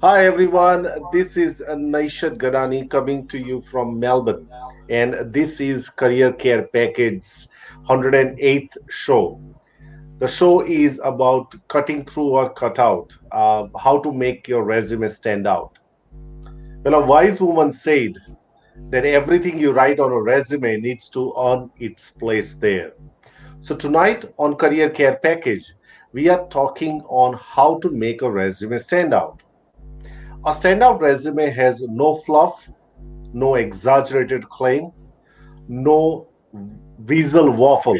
Hi everyone, this is Naishadh Gadani coming to you from Melbourne, and this is Career Care Package's 108th show. The show is about cutting through or cut out, how to make your resume stand out. Well, a wise woman said that everything you write on a resume needs to earn its place there. So tonight on Career Care Package, we are talking on how to make a resume stand out. A standout resume has no fluff, no exaggerated claim, no weasel waffle.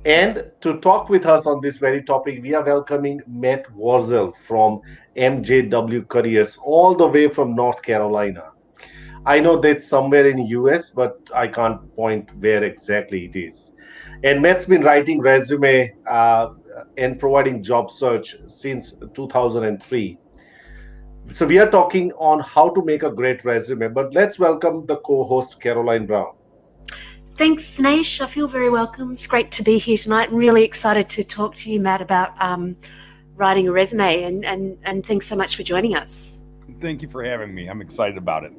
And to talk with us on this very topic, we are welcoming Matt Warzel from MJW Careers, all the way from North Carolina. I know that's somewhere in US, but I can't point where exactly it is. And Matt's been writing resume and providing job search since 2003. So we are talking on how to make a great resume, but let's welcome the co-host Karalyn Brown. Thanks, Naish. I feel very welcome. It's great to be here tonight. I'm really excited to talk to you, Matt, about writing a resume, and thanks so much for joining us. Thank you for having me. I'm excited about it.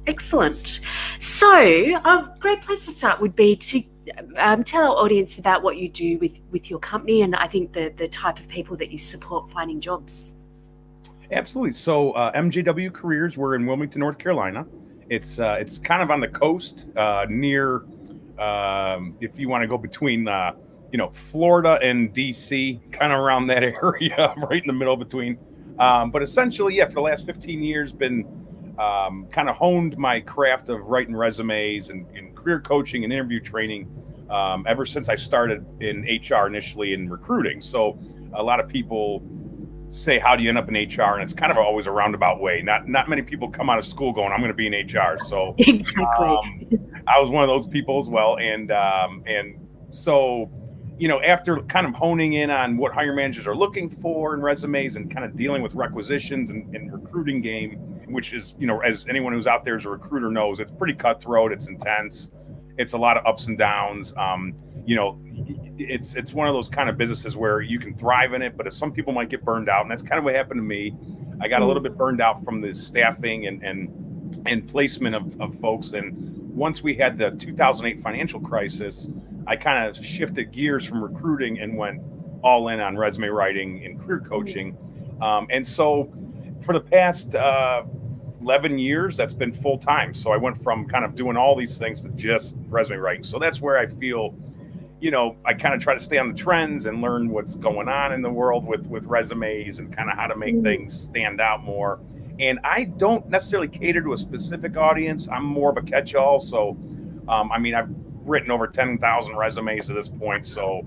Excellent. So a great place to start would be to tell our audience about what you do with your company, and I think the type of people that you support finding jobs. Absolutely. So MJW Careers, we're in Wilmington, North Carolina. It's kind of on the coast near, if you want to go between, Florida and DC, kind of around that area, right in the middle between. But essentially, for the last 15 years, been kind of honed my craft of writing resumes and career coaching and interview training ever since I started in HR initially in recruiting. So a lot of people say, how do you end up in HR? And it's kind of always a roundabout way. Not many people come out of school going, I'm going to be in HR. So Exactly. I was one of those people as well. And so, after kind of honing in on what hiring managers are looking for in resumes and kind of dealing with requisitions and recruiting game, which is, as anyone who's out there as a recruiter knows, it's pretty cutthroat. It's intense. It's a lot of ups and downs. It's one of those kind of businesses where you can thrive in it, but some people might get burned out. And that's kind of what happened to me. I got a little bit burned out from the staffing and placement of folks. And once we had the 2008 financial crisis, I kind of shifted gears from recruiting and went all in on resume writing and career coaching. And so for the past 11 years, that's been full time. So I went from kind of doing all these things to just resume writing. So that's where I feel, I kind of try to stay on the trends and learn what's going on in the world with resumes and kind of how to make things stand out more. And I don't necessarily cater to a specific audience. I'm more of a catch-all. So, I've written over 10,000 resumes at this point. So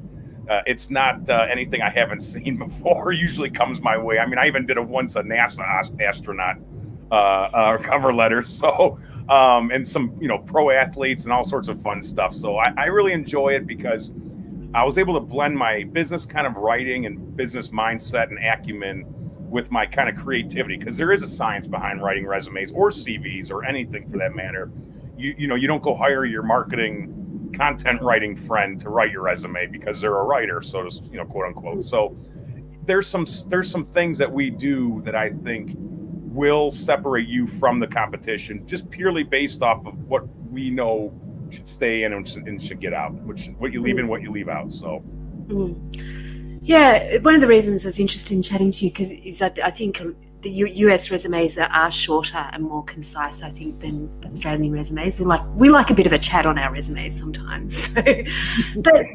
it's not anything I haven't seen before usually comes my way. I even did once a NASA astronaut cover letter. So, and some, pro athletes and all sorts of fun stuff. So I really enjoy it because I was able to blend my business kind of writing and business mindset and acumen with my kind of creativity, because there is a science behind writing resumes or CVs or anything for that matter. You don't go hire your marketing content writing friend to write your resume because they're a writer, so to, quote unquote. So there's some things that we do that I think will separate you from the competition, just purely based off of what we know should stay in and should get out, which what you leave in, what you leave out. So. Yeah, one of the reasons I was interested in chatting to you is that I think the US resumes are shorter and more concise, I think, than Australian resumes. We like a bit of a chat on our resumes sometimes. But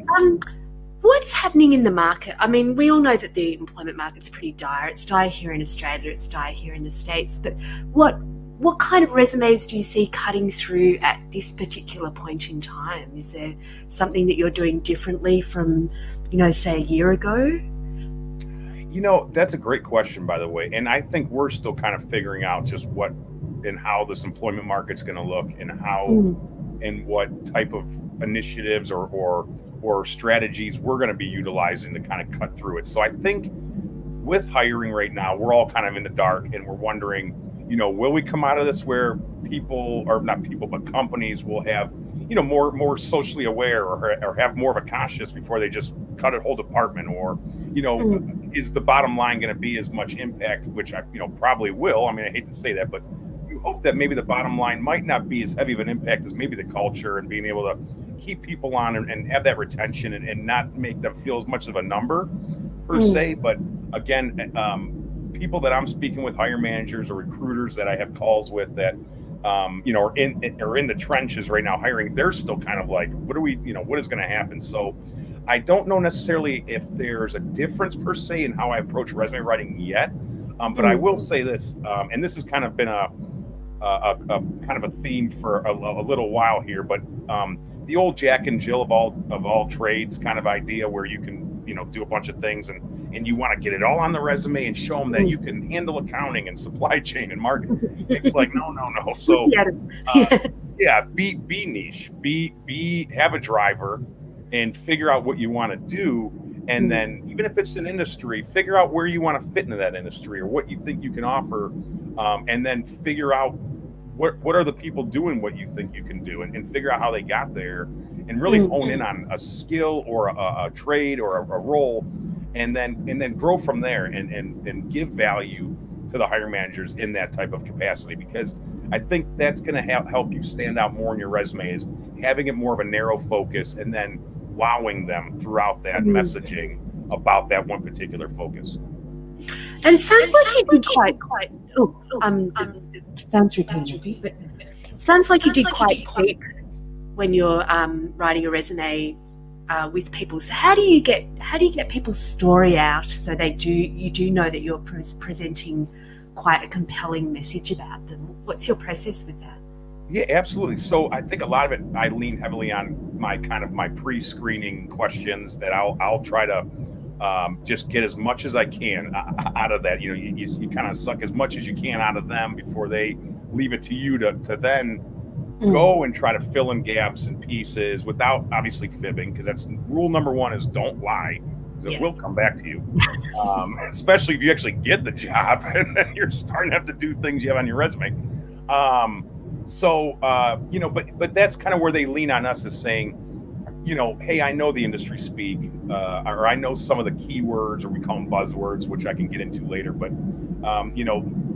what's happening in the market? We all know that the employment market's pretty dire. It's dire here in Australia. It's dire here in the States. But what kind of resumes do you see cutting through at this particular point in time? Is there something that you're doing differently from, say a year ago? That's a great question, by the way. And I think we're still kind of figuring out just what and how this employment market's going to look and how and what type of initiatives or strategies we're going to be utilizing to kind of cut through it. So I think with hiring right now, we're all kind of in the dark and we're wondering, will we come out of this where people, or not people, but companies will have, more socially aware or have more of a conscious before they just cut a whole department, or, is the bottom line going to be as much impact, which I probably will. I mean, I hate to say that, but you hope that maybe the bottom line might not be as heavy of an impact as maybe the culture and being able to keep people on and have that retention and not make them feel as much of a number per se. But again, people that I'm speaking with, hire managers or recruiters that I have calls with that, are in the trenches right now hiring, they're still kind of like, what is going to happen? So I don't know necessarily if there's a difference per se in how I approach resume writing yet. But I will say this, and this has kind of been a kind of a theme for a little while here, but the old Jack and Jill of all trades kind of idea where you can, do a bunch of things and you want to get it all on the resume and show them that you can handle accounting and supply chain and marketing. It's like, no. So be niche, have a driver and figure out what you want to do. And then even if it's an industry, figure out where you want to fit into that industry or what you think you can offer. And then figure out what are the people doing what you think you can do and figure out how they got there and really hone in on a skill or a trade or a role and then grow from there and give value to the hiring managers in that type of capacity, because I think that's going to help you stand out more in your resume, is having it more of a narrow focus and then wowing them throughout that messaging about that one particular focus. And it sounds like you did quite. It sounds repetitive, but it sounds like you did quite deep when you're writing a resume with people. So how do you get people's story out so you do know that you're presenting quite a compelling message about them? What's your process with that? Yeah, absolutely. So I think a lot of it, I lean heavily on my pre-screening questions that I'll try to just get as much as I can out of that. You kind of suck as much as you can out of them before they leave it to you to then go and try to fill in gaps and pieces without obviously fibbing, because that's rule number one, is don't lie, because it will come back to you. Especially if you actually get the job and then you're starting to have to do things you have on your resume. But that's kind of where they lean on us, is saying, hey, I know the industry speak, or I know some of the keywords, or we call them buzzwords, which I can get into later. But,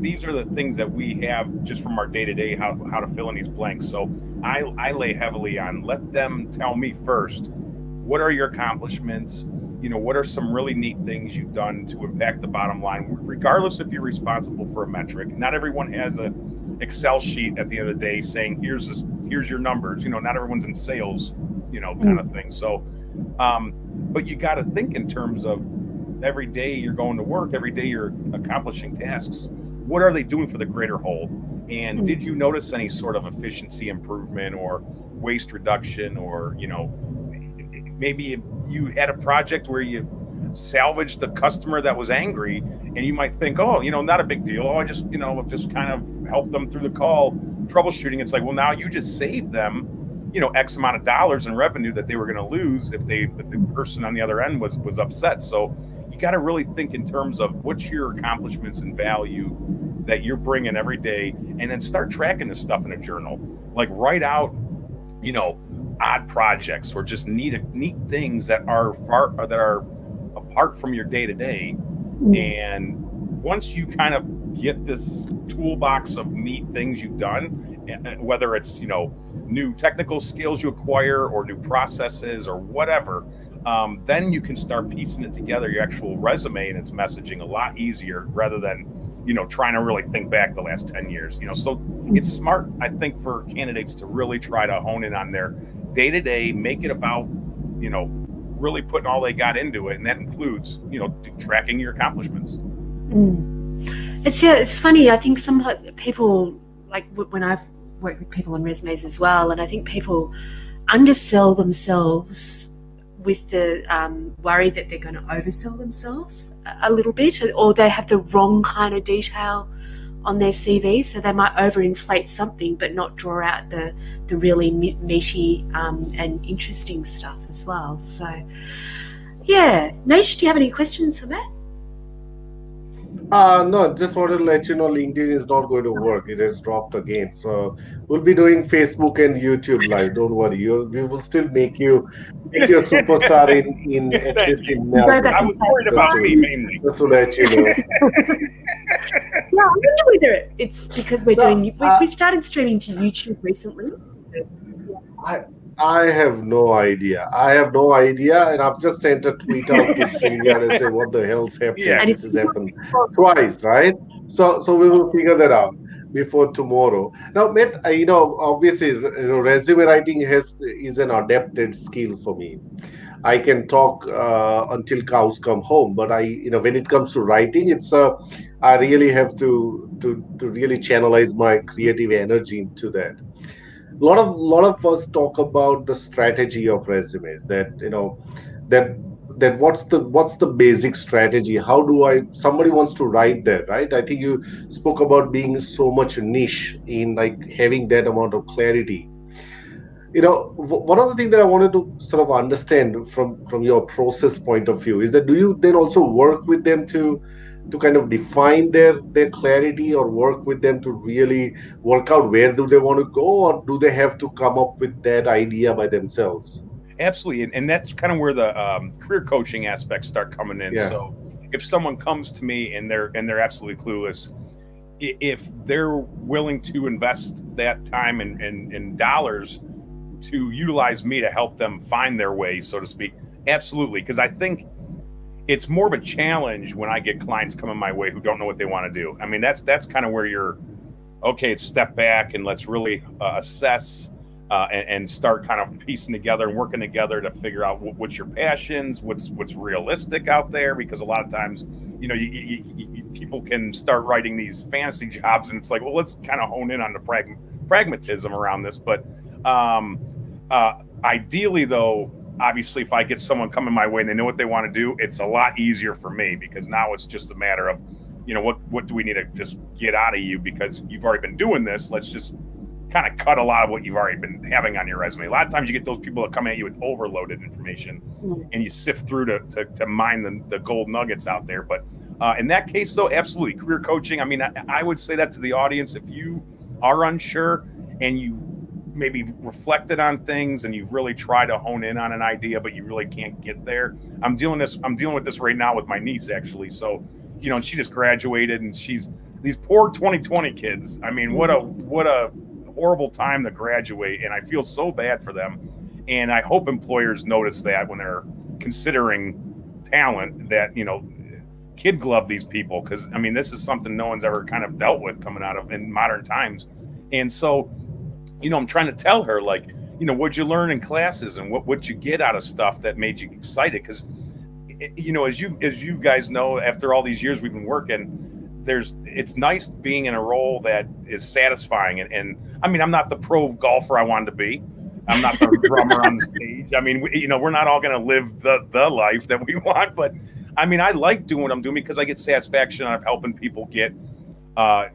these are the things that we have just from our day-to-day, how to fill in these blanks. So I lay heavily on, let them tell me first, what are your accomplishments? What are some really neat things you've done to impact the bottom line, regardless if you're responsible for a metric. Not everyone has an Excel sheet at the end of the day saying, here's your numbers. Not everyone's in sales, kind of thing. So, but you got to think in terms of every day you're going to work, every day you're accomplishing tasks. What are they doing for the greater whole? And did you notice any sort of efficiency improvement or waste reduction, or, maybe you had a project where you salvaged a customer that was angry, and you might think, not a big deal. I just kind of helped them through the call troubleshooting. It's like, well, now you just saved them, X amount of dollars in revenue that they were going to lose if the person on the other end was upset. So you got to really think in terms of what's your accomplishments and value that you're bringing every day, and then start tracking this stuff in a journal. Like, write out, odd projects or just neat things that are apart from your day to day. And once you kind of get this toolbox of neat things you've done, whether it's new technical skills you acquire or new processes or whatever, then you can start piecing it together, your actual resume and its messaging, a lot easier, rather than trying to really think back the last 10 years. So it's smart, I think, for candidates to really try to hone in on their day-to-day, make it about really putting all they got into it, and that includes tracking your accomplishments. It's funny. I think some people, like when I've worked with people on resumes as well, and I think people undersell themselves with the worry that they're going to oversell themselves a little bit, or they have the wrong kind of detail on their CV, so they might overinflate something but not draw out the really meaty and interesting stuff as well. So, yeah. Naish, do you have any questions for Matt? No, just wanted to let you know LinkedIn is not going to work. It has dropped again. So we'll be doing Facebook and YouTube live. Don't worry. We will still make you a superstar in at Thank least you. in Go back Melbourne. I and was play. worried Just about to me mainly. just to let you know. Yeah, I wonder whether it's because we're No, doing. We started streaming to YouTube recently. I I have no idea. I have no idea, and I've just sent a tweet out to StreamYard and say, "What the hell's happening? Yeah. And if This has happened twice, right?" So we will figure that out before tomorrow. Now, Matt, obviously, resume writing is an adapted skill for me. I can talk until cows come home, but when it comes to writing, I really have to really channelize my creative energy into that. A lot of us talk about the strategy of resumes, that that what's the basic strategy. How do I Somebody wants to write that, right? I think you spoke about being so much niche in like having that amount of clarity. One of the things that I wanted to sort of understand from your process point of view is that, do you then also work with them to kind of define their clarity, or work with them to really work out where do they want to go, or do they have to come up with that idea by themselves? Absolutely, and that's kind of where the career coaching aspects start coming in. Yeah. So if someone comes to me and they're absolutely clueless, if they're willing to invest that time and dollars to utilize me to help them find their way, so to speak, absolutely. Because I think it's more of a challenge when I get clients coming my way who don't know what they want to do. I mean, that's kind of where you're okay. Step back and let's really assess and start kind of piecing together and working together to figure out what's your passions, what's realistic out there. Because a lot of times, people can start writing these fantasy jobs, and it's like, well, let's kind of hone in on the pragmatism around this. But um, ideally, though, obviously, if I get someone coming my way and they know what they want to do, it's a lot easier for me, because now it's just a matter of, what do we need to just get out of you, because you've already been doing this. Let's just kind of cut a lot of what you've already been having on your resume. A lot of times you get those people that come at you with overloaded information, and you sift through to mine the gold nuggets out there. But in that case, though, absolutely, career coaching. I mean, I would say that to the audience: if you are unsure and you maybe reflected on things and you've really tried to hone in on an idea, but you really can't get there. I'm dealing with this right now with my niece, actually. So, and she just graduated, and she's these poor 2020 kids. I mean, what a horrible time to graduate, and I feel so bad for them. And I hope employers notice that when they're considering talent, that kid glove these people, because I mean, this is something no one's ever kind of dealt with coming out of in modern times. And so, I'm trying to tell her, like, what'd you learn in classes, and what'd you get out of stuff that made you excited? Because, as you guys know, after all these years we've been working, it's nice being in a role that is satisfying. And I mean, I'm not the pro golfer I wanted to be. I'm not the drummer on the stage. I mean, we're not all going to live the life that we want, but I mean, I like doing what I'm doing because I get satisfaction out of helping people get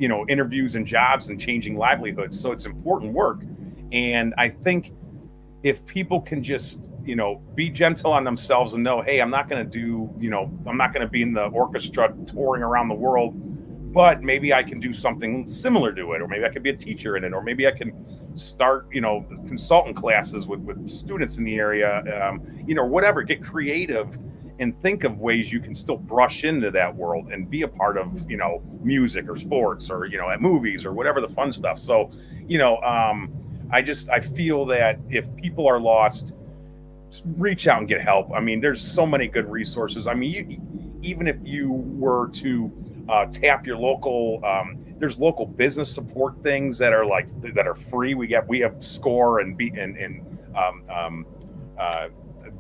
interviews and jobs and changing livelihoods. So it's important work. And I think if people can just, be gentle on themselves and know, hey, I'm not going to be in the orchestra touring around the world, but maybe I can do something similar to it, or maybe I could be a teacher in it, or maybe I can start, consultant classes with students in the area, whatever, get creative and think of ways you can still brush into that world and be a part of, music or sports, or, at movies, or whatever the fun stuff. So, I feel that if people are lost, reach out and get help. I mean, there's so many good resources. I mean, even if you were to tap your local, there's local business support things that are free. We have SCORE and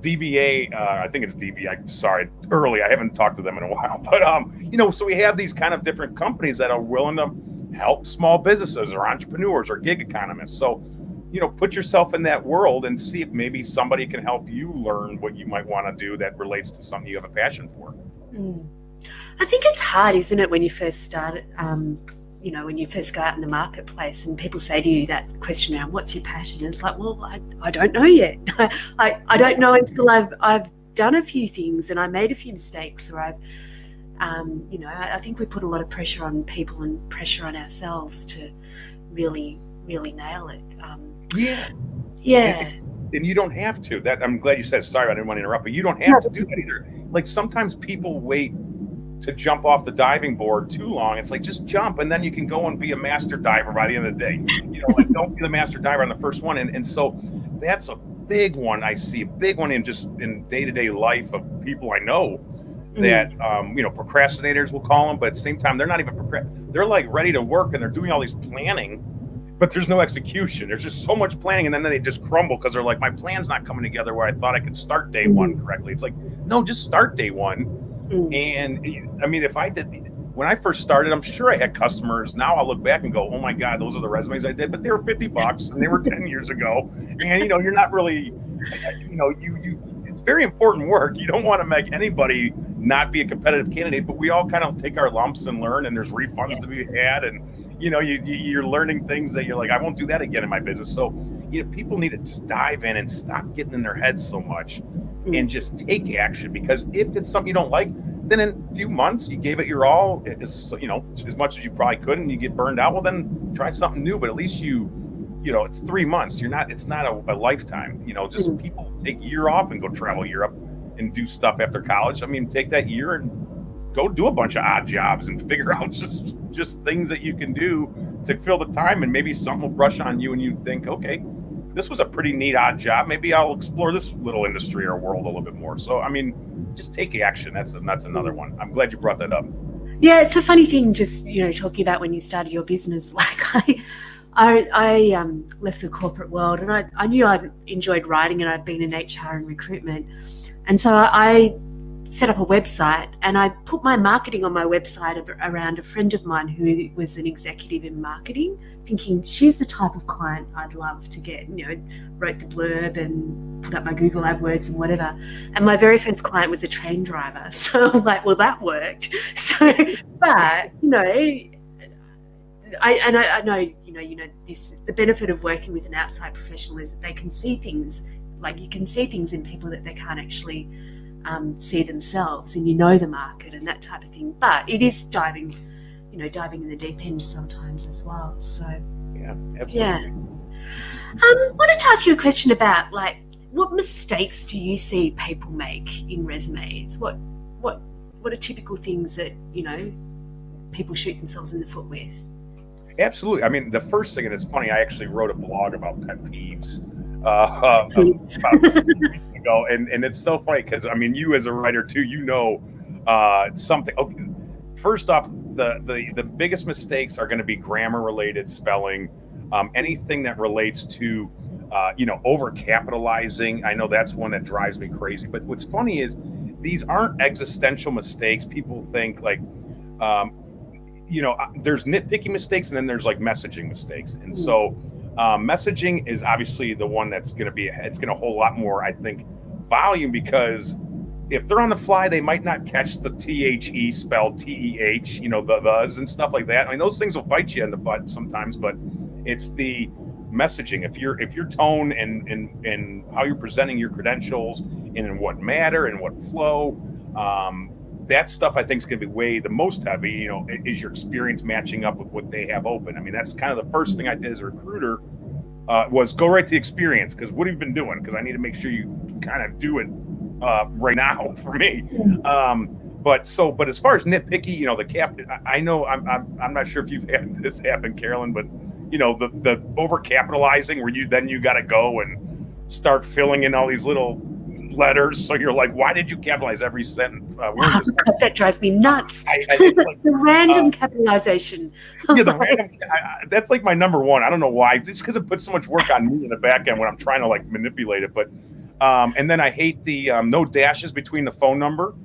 DBA, I think it's DBA. Sorry, early. I haven't talked to them in a while, but so we have these kind of different companies that are willing to help small businesses or entrepreneurs or gig economists. So, put yourself in that world and see if maybe somebody can help you learn what you might want to do that relates to something you have a passion for. I think it's hard, isn't it, when you first start, when you first go out in the marketplace and people say to you that question around what's your passion? And it's like, well, I don't know yet. I don't know until I've done a few things and I made a few mistakes, or I've I think we put a lot of pressure on people and pressure on ourselves to really, really nail it. Yeah. And you don't have to. That I'm glad you said. Sorry, I didn't want to interrupt, but you don't have to do that either. Like sometimes people wait to jump off the diving board too long. It's like just jump, and then you can go and be a master diver by the end of the day. Like don't be the master diver on the first one. And so that's a big one. I see a big one in just in day-to-day life of people I know that procrastinators will call them, but at the same time they're not even they're like ready to work and they're doing all these planning. But there's no execution. There's just so much planning, and then they just crumble because they're like, my plan's not coming together where I thought I could start day one correctly. It's like, no, just start day one. And I mean, when I first started, I'm sure I had customers. Now I'll look back and go, oh my God, those are the resumes I did, but they were $50 and they were 10 years ago. And, you're not really, it's very important work. You don't want to make anybody not be a competitive candidate, but we all kind of take our lumps and learn, and there's refunds to be had. And, you're learning things that you're like, I won't do that again in my business. So, people need to just dive in and stop getting in their heads so much and just take action, because if it's something you don't like, then in a few months you gave it your all, as much as you probably could, and you get burned out. Well, then try something new, but at least it's 3 months. It's not a lifetime, just people take a year off and go travel Europe and do stuff after college. I mean, take that year and go do a bunch of odd jobs and figure out just things that you can do to fill the time, and maybe something will brush on you and you think, okay, this was a pretty neat odd job. Maybe I'll explore this little industry or world a little bit more. So, I mean, just take action. That's another one. I'm glad you brought that up. Yeah, it's a funny thing just, talking about when you started your business. Like I left the corporate world, and I knew I'd enjoyed writing, and I'd been in HR and recruitment. And so I set up a website, and I put my marketing on my website around a friend of mine who was an executive in marketing, thinking she's the type of client I'd love to get. Wrote the blurb and put up my Google AdWords and whatever. And my very first client was a train driver. So I'm like, well, that worked. So, but, I know, the benefit of working with an outside professional is that they can see things, like you can see things in people that they can't actually see themselves, and the market and that type of thing. But it is diving in the deep end sometimes as well. So yeah, absolutely. Yeah. I wanted to ask you a question about, like, what mistakes do you see people make in resumes? What are typical things that people shoot themselves in the foot with? Absolutely. I mean, the first thing, and it's funny, I actually wrote a blog about pet peeves about 2 weeks ago, and it's so funny because, I mean, you as a writer too, something. Okay, first off, the biggest mistakes are going to be grammar related, spelling, anything that relates to over capitalizing. I know that's one that drives me crazy. But what's funny is these aren't existential mistakes. People think like there's nitpicky mistakes, and then there's like messaging mistakes. And so messaging is obviously the one that's going to it's going to hold a lot more, I think, volume, because if they're on the fly, they might not catch the THE spelled TEH, the thes and stuff like that. I mean, those things will bite you in the butt sometimes, but it's the messaging. If your tone and how you're presenting your credentials and in what matter and what flow, that stuff I think is going to be way the most heavy. Is your experience matching up with what they have open? I mean, that's kind of the first thing I did as a recruiter, was go right to the experience, because what have you been doing? Because I need to make sure you can kind of do it right now for me. But as far as nitpicky, the cap, I know I'm not sure if you've had this happen, Karalyn, but the over capitalizing where you got to go and start filling in all these little letters, so you're like, why did you capitalize every sentence? That drives me nuts. The random capitalization. That's like my number one. I don't know why. It's because it puts so much work on me in the back end when I'm trying to like manipulate it. But and then I hate the no dashes between the phone number,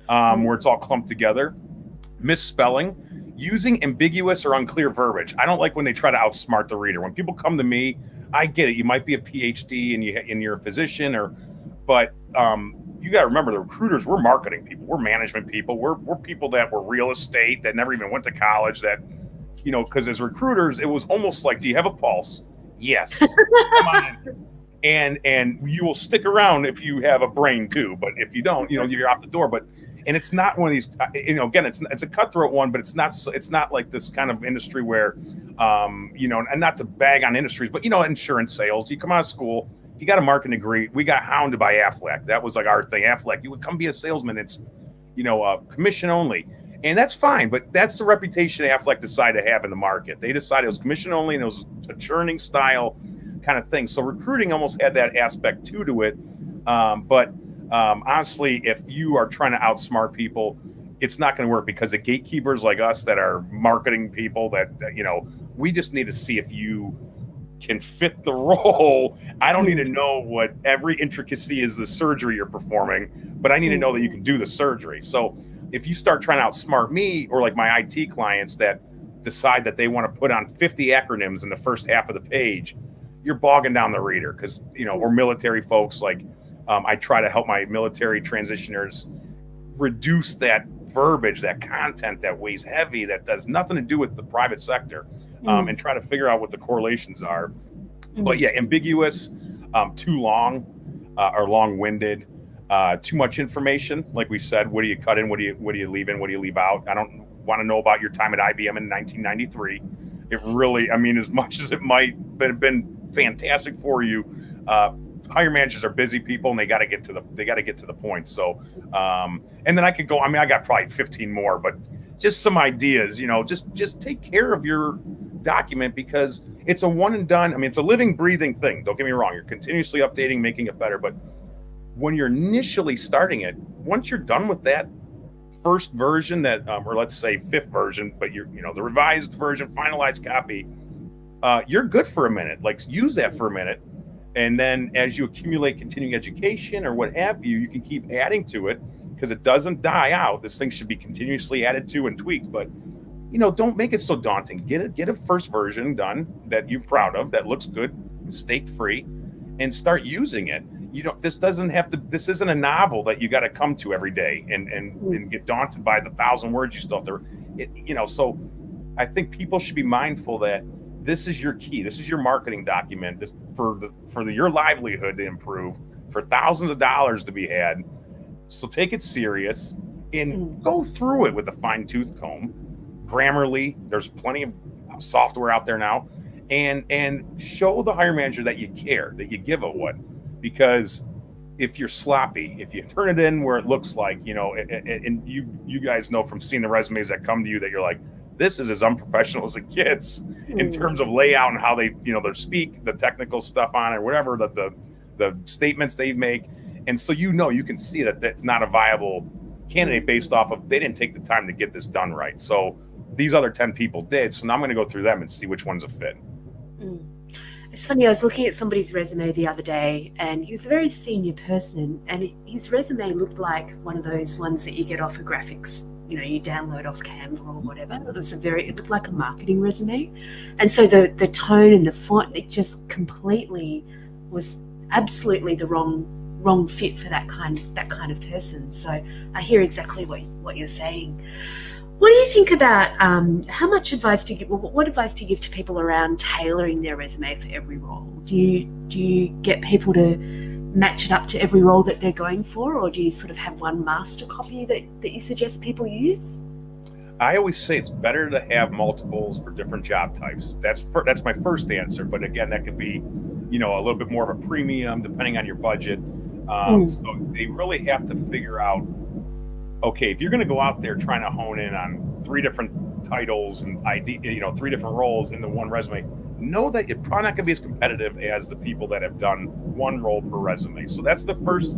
where it's all clumped together, misspelling, using ambiguous or unclear verbiage. I don't like when they try to outsmart the reader. When people come to me, I get it. You might be a PhD and you're a physician, but you got to remember, the recruiters, we're marketing people, we're management people, we're people that were real estate, that never even went to college, that, because as recruiters, it was almost like, do you have a pulse? Yes. Come on in. And you will stick around if you have a brain too, but if you don't, you're out the door. But And it's not one of these, again, it's a cutthroat one, but it's not like this kind of industry where, and not to bag on industries, but, insurance sales, you come out of school, you got a marketing degree. We got hounded by Affleck. That was like our thing. Affleck, you would come be a salesman. It's, commission only. And that's fine, but that's the reputation Affleck decided to have in the market. They decided it was commission only and it was a churning style kind of thing. So recruiting almost had that aspect to it. But honestly, if you are trying to outsmart people, it's not going to work, because the gatekeepers like us that are marketing people that we just need to see if you can fit the role. I don't need to know what every intricacy is the surgery you're performing, but I need to know that you can do the surgery. So if you start trying to outsmart me, or like my IT clients that decide that they want to put on 50 acronyms in the first half of the page, you're bogging down the reader. Because, or military folks, like I try to help my military transitioners reduce that verbiage, that content that weighs heavy, that does nothing to do with the private sector, and try to figure out what the correlations are. But yeah, ambiguous, too long, or long-winded, too much information. Like we said, what do you cut in? What do you leave in? What do you leave out? I don't want to know about your time at IBM in 1993. It really, as much as it might have been fantastic for you, hire managers are busy people, and they got to get to the point. So, and then I could go. I got probably 15 more, but just some ideas. Just take care of your document, because it's a one and done. It's a living, breathing thing. Don't get me wrong. You're continuously updating, making it better. But when you're initially starting it, once you're done with that first version, that or let's say fifth version, but you're the revised version, finalized copy, you're good for a minute. Like, use that for a minute. And then as you accumulate continuing education or what have you, you can keep adding to it, because it doesn't die out. This thing should be continuously added to and tweaked. But, don't make it so daunting. Get a first version done that you're proud of, that looks good, mistake free, and start using it. This isn't a novel that you got to come to every day and get daunted by the 1,000 words you still have to, so I think people should be mindful that this is your key. This is your marketing document for your livelihood to improve, for thousands of dollars to be had. So take it serious and go through it with a fine-tooth comb. Grammarly, there's plenty of software out there now, and show the hire manager that you care, that you give a what. Because if you're sloppy, if you turn it in where it looks like, and you guys know from seeing the resumes that come to you that you're like, this is as unprofessional as it gets in terms of layout and how they, they speak, the technical stuff on it, or whatever, the statements they make. And so, you can see that that's not a viable candidate based off of, they didn't take the time to get this done right. So these other 10 people did. So now I'm going to go through them and see which one's a fit. It's funny, I was looking at somebody's resume the other day, and he was a very senior person, and his resume looked like one of those ones that you get off a graphics, you download off Canva or whatever. It looked like a marketing resume. And so the tone and the font, it just completely was absolutely the wrong fit for that kind of person. So I hear exactly what you're saying. What do you think about how much advice do you give? What advice do you give to people around tailoring their resume for every role? Do you get people to match it up to every role that they're going for, or do you sort of have one master copy that you suggest people use? I always say it's better to have multiples for different job types. That's my first answer. But again, that could be, a little bit more of a premium depending on your budget. So they really have to figure out, okay, if you're going to go out there trying to hone in on 3 different titles and 3 different roles into one resume, know that you're probably not going to be as competitive as the people that have done one role per resume. So that's the first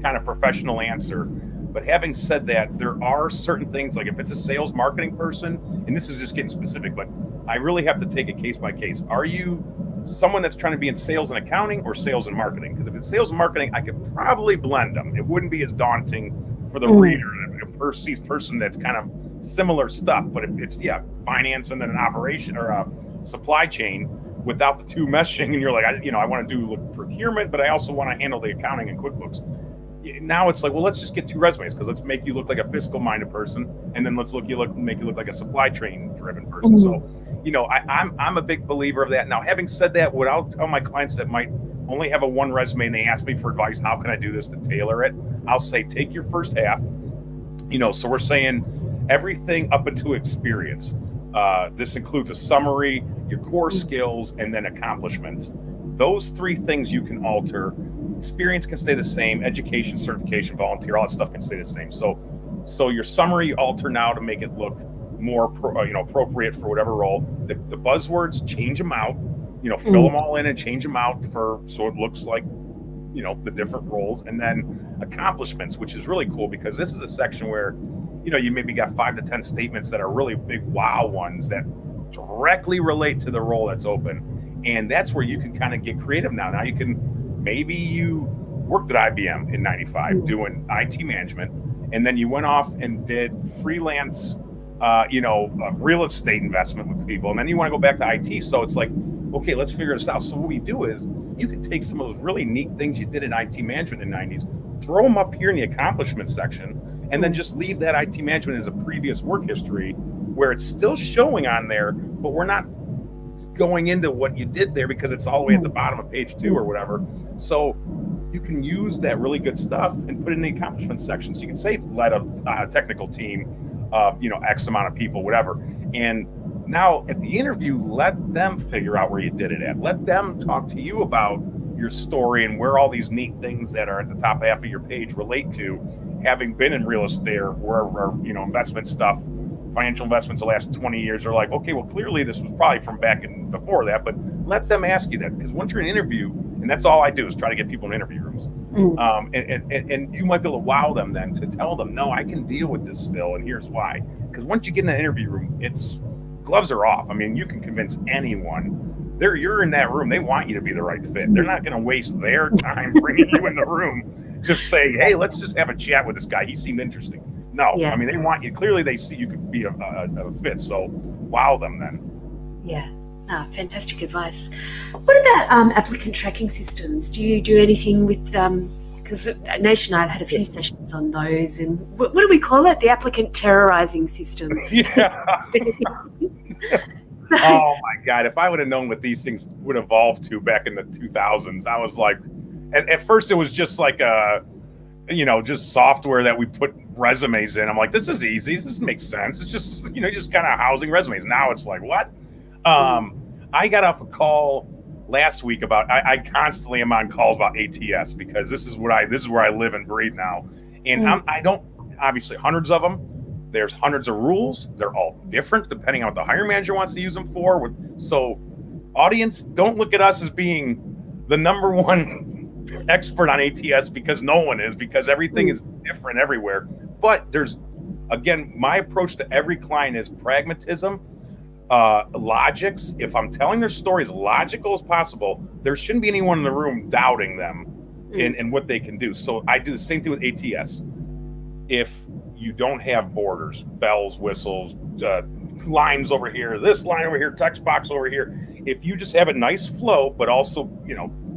kind of professional answer. But having said that, there are certain things, like if it's a sales marketing person, and this is just getting specific, but I really have to take it case by case. Are you someone that's trying to be in sales and accounting or sales and marketing? Because if it's sales and marketing, I could probably blend them. It wouldn't be as daunting for the reader, a person that's kind of similar stuff. But if it's finance and then an operation or a supply chain without the two meshing, and you're like, I want to do procurement, but I also want to handle the accounting and QuickBooks. Now it's like, well, let's just get 2 resumes, because let's make you look like a fiscal minded person, and then let's make you look like a supply chain driven person. So, I'm a big believer of that. Now, having said that, what I'll tell my clients that might only have a 1 resume and they ask me for advice, how can I do this to tailor it? I'll say, take your first half, So we're saying everything up into experience. This includes a summary, your core skills, and then accomplishments. Those three things you can alter. Experience can stay the same. Education, certification, volunteer, all that stuff can stay the same. So your summary you alter now to make it look more appropriate for whatever role. The buzzwords, change them out. Fill them all in and change them out so it looks like the different roles. And then accomplishments, which is really cool because this is a section where you maybe got 5 to 10 statements that are really big wow ones that directly relate to the role that's open. And that's where you can kind of get creative now. Now maybe you worked at IBM in 95 doing IT management, and then you went off and did freelance, real estate investment with people. And then you want to go back to IT. So it's like, okay, let's figure this out. So what we do is you can take some of those really neat things you did in IT management in the 90s, throw them up here in the accomplishments section, and then just leave that IT management as a previous work history where it's still showing on there, but we're not going into what you did there because it's all the way at the bottom of page 2 or whatever. So you can use that really good stuff and put it in the accomplishments section. So you can say led a technical team of X amount of people, whatever. And now at the interview, let them figure out where you did it at. Let them talk to you about your story and where all these neat things that are at the top half of your page relate to having been in real estate or investment stuff, financial investments the last 20 years are like, okay, well, clearly this was probably from back in before that, but let them ask you that, because once you're in an interview, and that's all I do is try to get people in interview rooms. And you might be able to wow them then to tell them, no, I can deal with this still, and here's why. Because once you get in an interview room, gloves are off. I mean, you can convince anyone. You're in that room. They want you to be the right fit. They're not going to waste their time bringing you in the room. Just say, hey, let's just have a chat with this guy. He seemed interesting. No, yeah. I mean, they want you. Clearly, they see you could be a fit. So wow them then. Yeah. Fantastic advice. What about applicant tracking systems? Do you do anything with because Naish and I have had a few sessions on those, and what do we call it? The applicant terrorizing system. Yeah. Oh my God! If I would have known what these things would evolve to back in the 2000s, I was like, at first it was just like just software that we put resumes in. I'm like, this is easy. This makes sense. It's just just kind of housing resumes. Now it's like, what? I got off a call last week about I constantly am on calls about ATS because this is where I live and breathe now. And I don't, obviously hundreds of them. There's hundreds of rules. They're all different depending on what the hiring manager wants to use them for. So audience, don't look at us as being the number one expert on ATS, because no one is, because everything is different everywhere. But there's, again, my approach to every client is pragmatism, logics. If I'm telling their story as logical as possible, there shouldn't be anyone in the room doubting them in what they can do. So I do the same thing with ATS. If you don't have borders, bells, whistles, lines over here, this line over here, text box over here, if you just have a nice flow, but also,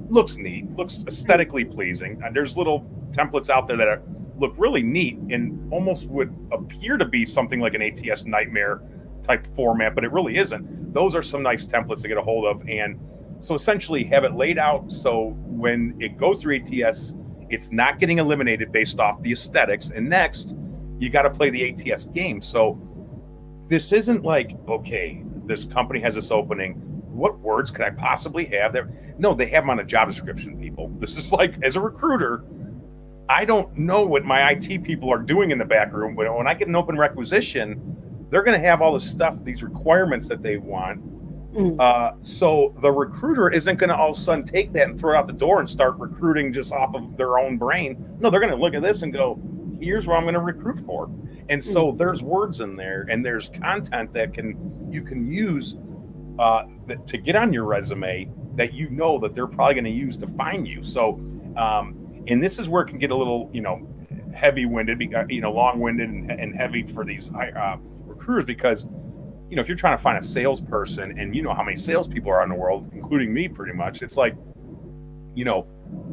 looks neat, looks aesthetically pleasing. There's little templates out there that look really neat and almost would appear to be something like an ATS nightmare type format, but it really isn't. Those are some nice templates to get a hold of. And so essentially have it laid out so when it goes through ATS, it's not getting eliminated based off the aesthetics. And next, you got to play the ATS game. So this isn't like, okay, this company has this opening. What words could I possibly have there? No, they have them on a job description, people. This is like, as a recruiter, I don't know what my IT people are doing in the back room, but when I get an open requisition, they're going to have all this stuff, these requirements that they want. So the recruiter isn't going to all of a sudden take that and throw it out the door and start recruiting just off of their own brain. No, they're going to look at this and go, here's what I'm going to recruit for. And so there's words in there and there's content that you can use to get on your resume that that they're probably going to use to find you. So, and this is where it can get a little, heavy-winded, long-winded and heavy for these recruiters, because, if you're trying to find a salesperson and you know how many salespeople are in the world, including me pretty much, it's like, you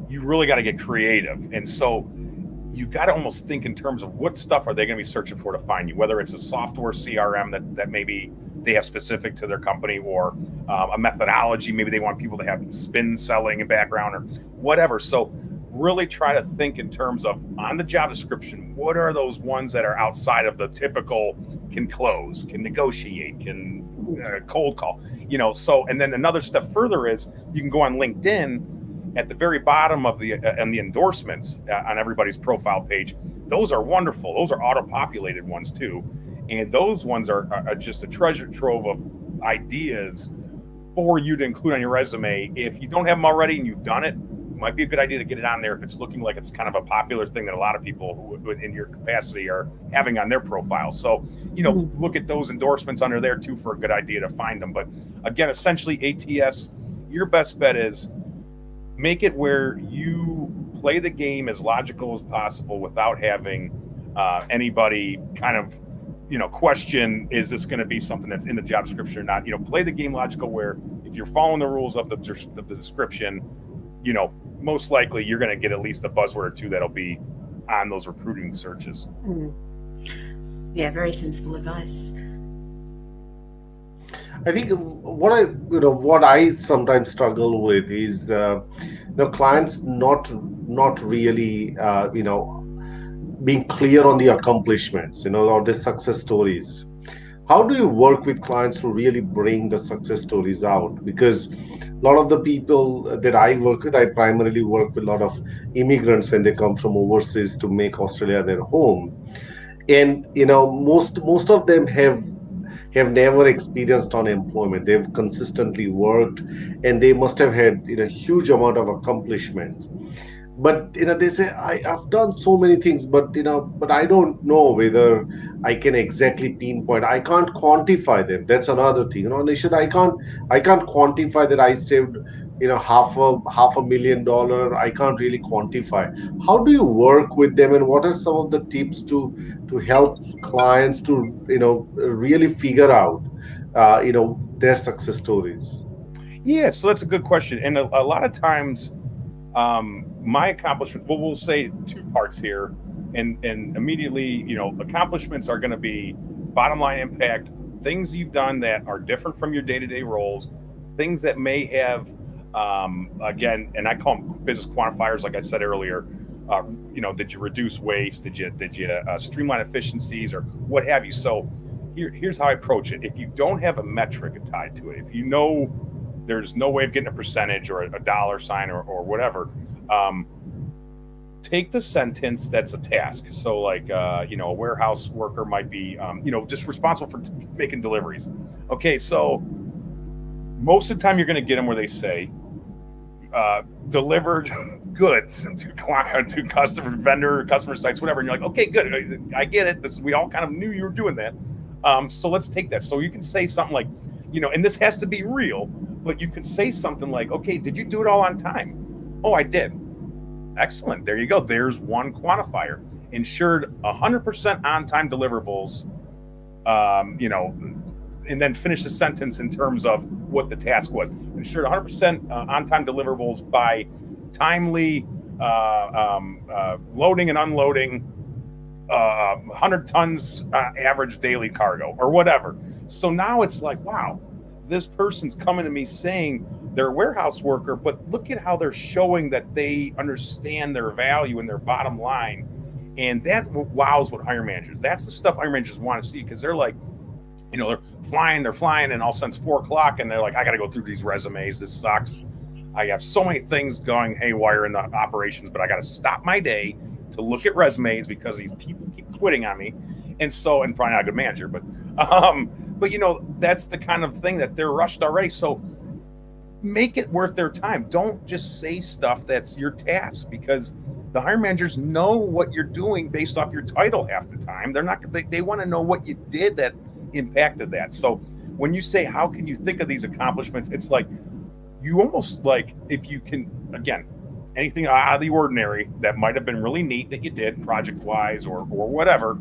really got to get creative. And so you got to almost think in terms of what stuff are they going to be searching for to find you, whether it's a software CRM that maybe they have specific to their company, or a methodology. Maybe they want people to have spin selling and background or whatever. So really try to think in terms of, on the job description, what are those ones that are outside of the typical can close, can negotiate, can cold call, so, and then another step further is you can go on LinkedIn at the very bottom of the and the endorsements on everybody's profile page. Those are wonderful. Those are auto-populated ones too. And those ones are just a treasure trove of ideas for you to include on your resume. If you don't have them already and you've done it, might be a good idea to get it on there if it's looking like it's kind of a popular thing that a lot of people who in your capacity are having on their profile. So, look at those endorsements under there too for a good idea to find them. But again, essentially ATS, your best bet is make it where you play the game as logical as possible without having anybody kind of, question, is this going to be something that's in the job description or not? Play the game logical where if you're following the rules of the description, most likely you're going to get at least a buzzword or two that'll be on those recruiting searches. Yeah, very sensible advice. I think what I sometimes struggle with is clients not really being clear on the accomplishments, or the success stories. How do you work with clients to really bring the success stories out? Because a lot of the people that I work with, I primarily work with a lot of immigrants when they come from overseas to make Australia their home, and most of them have never experienced unemployment. They've consistently worked, and they must have had huge amount of accomplishments. But they say, I've done so many things, but I don't know whether I can exactly pinpoint. I can't quantify them. That's another thing. Naishadh, I can't quantify that I saved half a million dollar. I can't really quantify. How do you work with them, and what are some of the tips to help clients to really figure out their success stories? Yeah, so that's a good question. And a lot of times my accomplishment, well, we'll say two parts here, and immediately, accomplishments are going to be bottom line impact, things you've done that are different from your day-to-day roles, things that may have, again, and I call them business quantifiers, like I said earlier. Did you reduce waste? Did you streamline efficiencies, or what have you? So here's how I approach it. If you don't have a metric tied to it, if there's no way of getting a percentage or a dollar sign or whatever, take the sentence that's a task. So like, a warehouse worker might be, just responsible for making deliveries. Okay, so most of the time you're going to get them where they say, delivered goods to customer sites, whatever. And you're like, okay, good. I get it. We all kind of knew you were doing that. So let's take that. So you can say something like, and this has to be real, but you could say something like, okay, did you do it all on time? Oh, I did. Excellent. There you go. There's one quantifier. Ensured 100% on-time deliverables, and then finish the sentence in terms of what the task was. Ensured 100% on-time deliverables by timely loading and unloading 100 tons average daily cargo or whatever. So now it's like, wow, this person's coming to me saying they're a warehouse worker, but look at how they're showing that they understand their value and their bottom line. And that wows with hiring managers. That's the stuff hiring managers want to see, because they're like, they're flying, and all of a sudden it's 4:00 and they're like, I got to go through these resumes. This sucks. I have so many things going haywire in the operations, but I got to stop my day to look at resumes because these people keep quitting on me. And probably not a good manager, but that's the kind of thing that they're rushed already. So make it worth their time. Don't just say stuff that's your task, because the hiring managers know what you're doing based off your title half the time. They want to know what you did that impacted that. So when you say, how can you think of these accomplishments? It's like, you almost like, if you can, again, anything out of the ordinary that might have been really neat that you did project wise or whatever,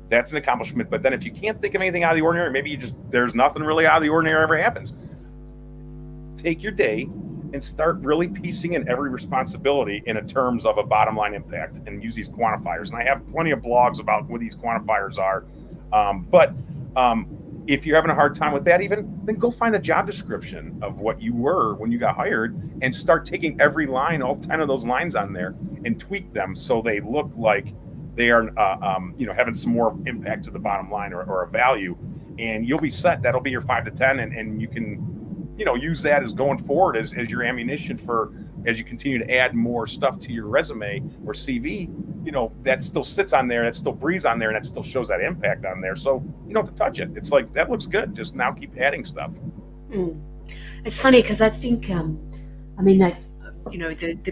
that's an accomplishment. But then if you can't think of anything out of the ordinary, maybe there's nothing really out of the ordinary ever happens. Take your day and start really piecing in every responsibility in terms of a bottom line impact, and use these quantifiers. And I have plenty of blogs about what these quantifiers are. But if you're having a hard time with that, then go find a job description of what you were when you got hired and start taking every line, all 10 of those lines on there, and tweak them so they look like they are, having some more impact to the bottom line or a value, and you'll be set. That'll be your 5 to 10, and you can, use that as going forward as your ammunition for as you continue to add more stuff to your resume or CV. That still sits on there, that still breathes on there, and that still shows that impact on there. So you don't have to touch it. It's like, that looks good. Just now keep adding stuff. It's funny because I think, the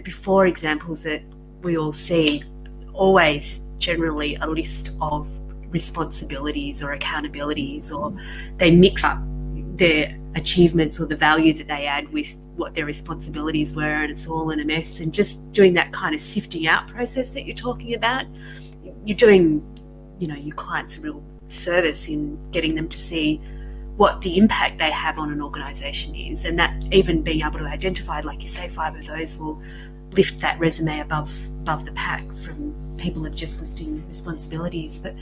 before examples that we all see, always generally a list of responsibilities or accountabilities, or they mix up their achievements or the value that they add with what their responsibilities were, and it's all in a mess. And just doing that kind of sifting out process that you're talking about, you're doing, your clients a real service in getting them to see what the impact they have on an organisation is, and that even being able to identify, like you say, 5 of those will lift that resume above the pack from people of just listing responsibilities. But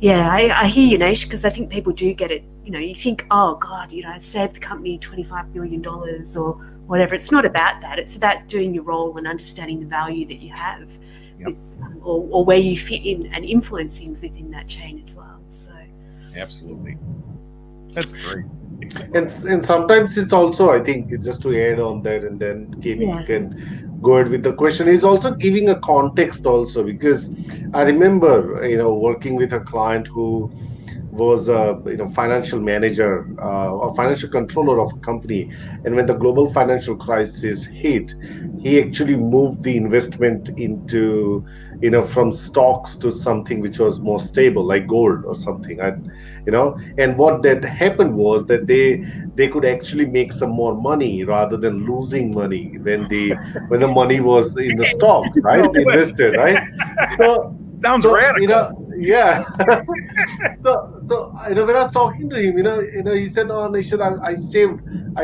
yeah, I hear you, Naish, because I think people do get it. You think, oh God, I saved the company $25 billion or whatever. It's not about that. It's about doing your role and understanding the value that you have, with, or where you fit in and influence things within that chain as well. So absolutely, that's great. And sometimes it's also, I think, just to add on that, and then Katie, you can go ahead with the question, is also giving a context also, because I remember, working with a client who was a financial manager or financial controller of a company, and when the global financial crisis hit, he actually moved the investment into from stocks to something which was more stable, like gold or something. And what that happened was that they could actually make some more money rather than losing money when the money was in the stocks, right? Invested, right? So sounds radical. Yeah. So when I was talking to him, he said, "Oh, Naishadh, I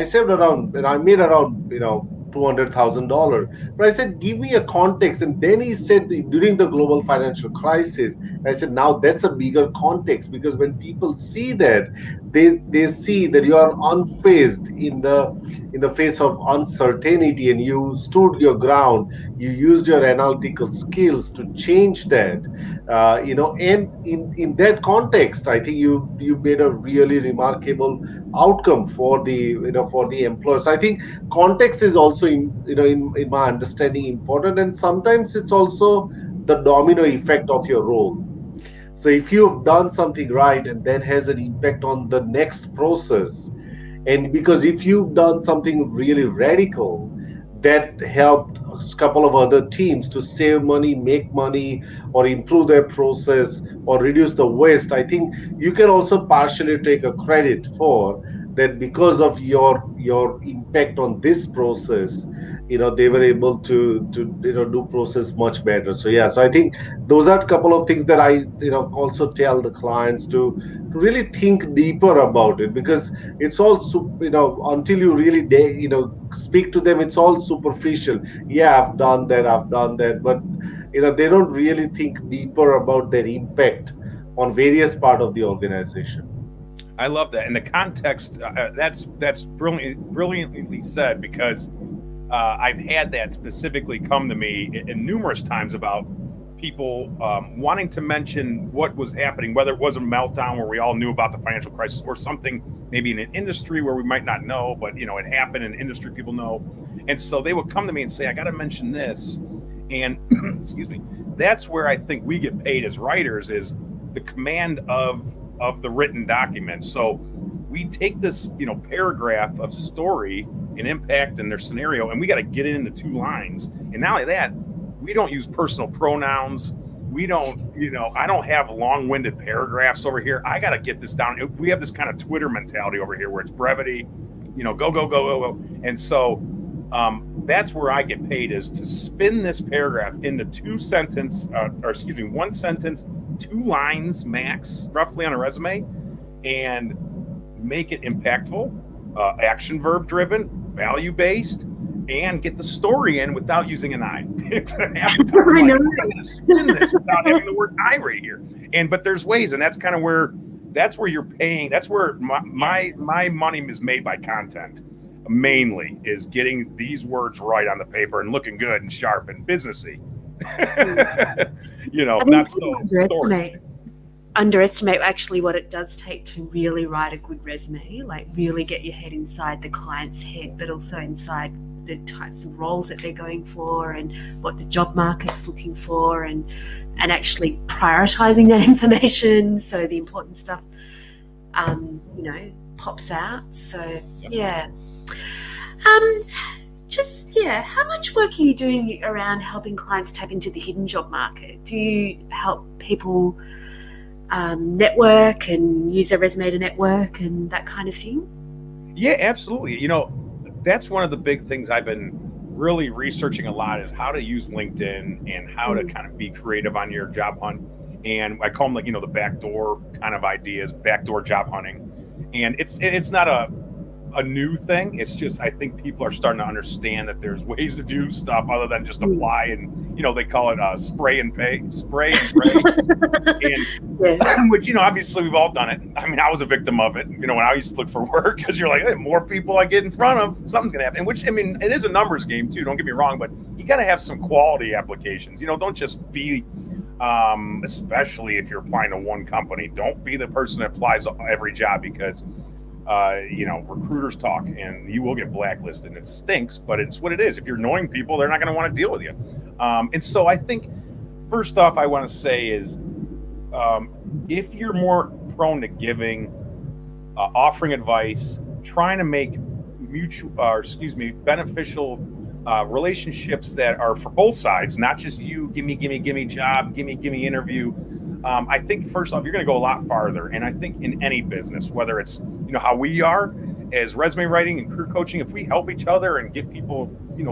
saved around, I made around, $200,000." But I said, "Give me a context." And then he said, during the global financial crisis, I said, now that's a bigger context, because when people see that, they see that you are unfazed in the face of uncertainty, and you stood your ground, you used your analytical skills to change that. And in that context, I think you made a really remarkable outcome for the for the employers. I think context is also in my understanding important, and sometimes it's also the domino effect of your role. So if you've done something right, and that has an impact on the next process, and because if you've done something really radical that helped a couple of other teams to save money, make money, or improve their process, or reduce the waste, I think you can also partially take a credit for that, because of your impact on this process. They were able to do process much better. So yeah, so I think those are a couple of things that I also tell the clients to really think deeper about it, because it's all until you really speak to them, it's all superficial. Yeah, I've done that, but they don't really think deeper about their impact on various part of the organization. I love that, and the context. That's brilliantly said, because I've had that specifically come to me in numerous times about people wanting to mention what was happening, whether it was a meltdown where we all knew about the financial crisis, or something maybe in an industry where we might not know, but it happened in industry people know. And so they would come to me and say, I got to mention this. And excuse me, that's where I think we get paid as writers, is the command of the written document. So we take this paragraph of story and impact and their scenario, and we got to get it into 2 lines. And not only that, we don't use personal pronouns. We don't, I don't have long-winded paragraphs over here. I got to get this down. We have this kind of Twitter mentality over here where it's brevity, go. And so that's where I get paid, is to spin this paragraph into 1 sentence, 2 lines max, roughly, on a resume, and make it impactful, action verb driven, value based, and get the story in without using an I. Half the time, I'm going to spin this without having the word I right here. But there's ways, and that's kind of where that's where you're paying. That's where my money is made by content. Mainly is getting these words right on the paper and looking good and sharp and businessy. I think Not people so story. underestimate actually what it does take to really write a good resume, like really get your head inside the client's head, but also inside the types of roles that they're going for and what the job market's looking for, and actually prioritizing that information so the important stuff pops out. So yeah. How much work are you doing around helping clients tap into the hidden job market? Do you help people network and use their resume to network and that kind of thing? Yeah, absolutely. That's one of the big things I've been really researching a lot is how to use LinkedIn and how to kind of be creative on your job hunt. And I call them the backdoor kind of ideas, backdoor job hunting. And it's not a new thing. It's just, I think people are starting to understand that there's ways to do stuff other than just apply and, they call it spray and pray, and which, obviously we've all done it. I mean, I was a victim of it, when I used to look for work, because you're like, hey, more people I get in front of, something's going to happen. Which, I mean, it is a numbers game too, don't get me wrong, but you got to have some quality applications. Don't just be, especially if you're applying to one company, don't be the person that applies to every job, because recruiters talk and you will get blacklisted, and it stinks, but it's what it is. If you're annoying people, they're not going to want to deal with you. And so I think first off, I want to say is, if you're more prone to giving, offering advice, trying to make beneficial relationships that are for both sides, not just you, give me job, give me interview. I think first off, you're going to go a lot farther. And I think in any business, whether it's, how we are as resume writing and career coaching, if we help each other and get people,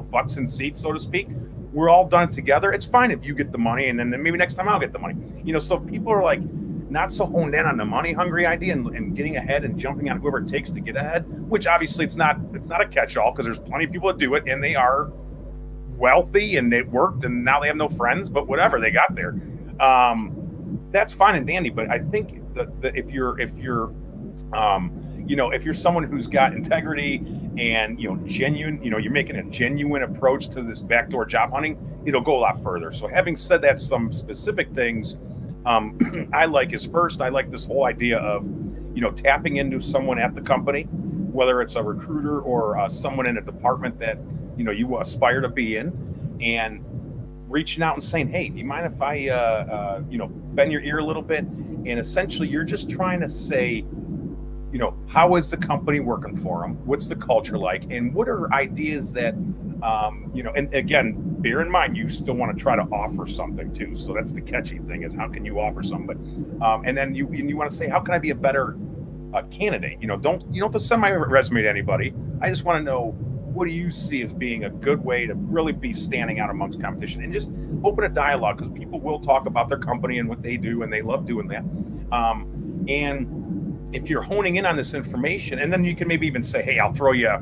butts in seats, so to speak, we're all done it together. It's fine if you get the money and then maybe next time I'll get the money. So people are like not so honed in on the money hungry idea and getting ahead and jumping on whoever it takes to get ahead, which obviously it's not a catch-all, because there's plenty of people that do it and they are wealthy and it worked and now they have no friends, but whatever, they got there. That's fine and dandy. But I think that if you're someone who's got integrity and, genuine, you're making a genuine approach to this backdoor job hunting, it'll go a lot further. So having said that, some specific things I like this whole idea of, tapping into someone at the company, whether it's a recruiter or someone in a department that, you aspire to be in, and reaching out and saying, hey, do you mind if I, bend your ear a little bit? And essentially you're just trying to say, how is the company working for them? What's the culture like? And what are ideas that, and again, bear in mind, you still want to try to offer something too. So that's the catchy thing, is how can you offer something? And then you want to say, how can I be a better candidate? You don't have to send my resume to anybody. I just want to know, what do you see as being a good way to really be standing out amongst competition, and just open a dialogue, because people will talk about their company and what they do, and they love doing that. And if you're honing in on this information, and then you can maybe even say, hey, I'll throw you a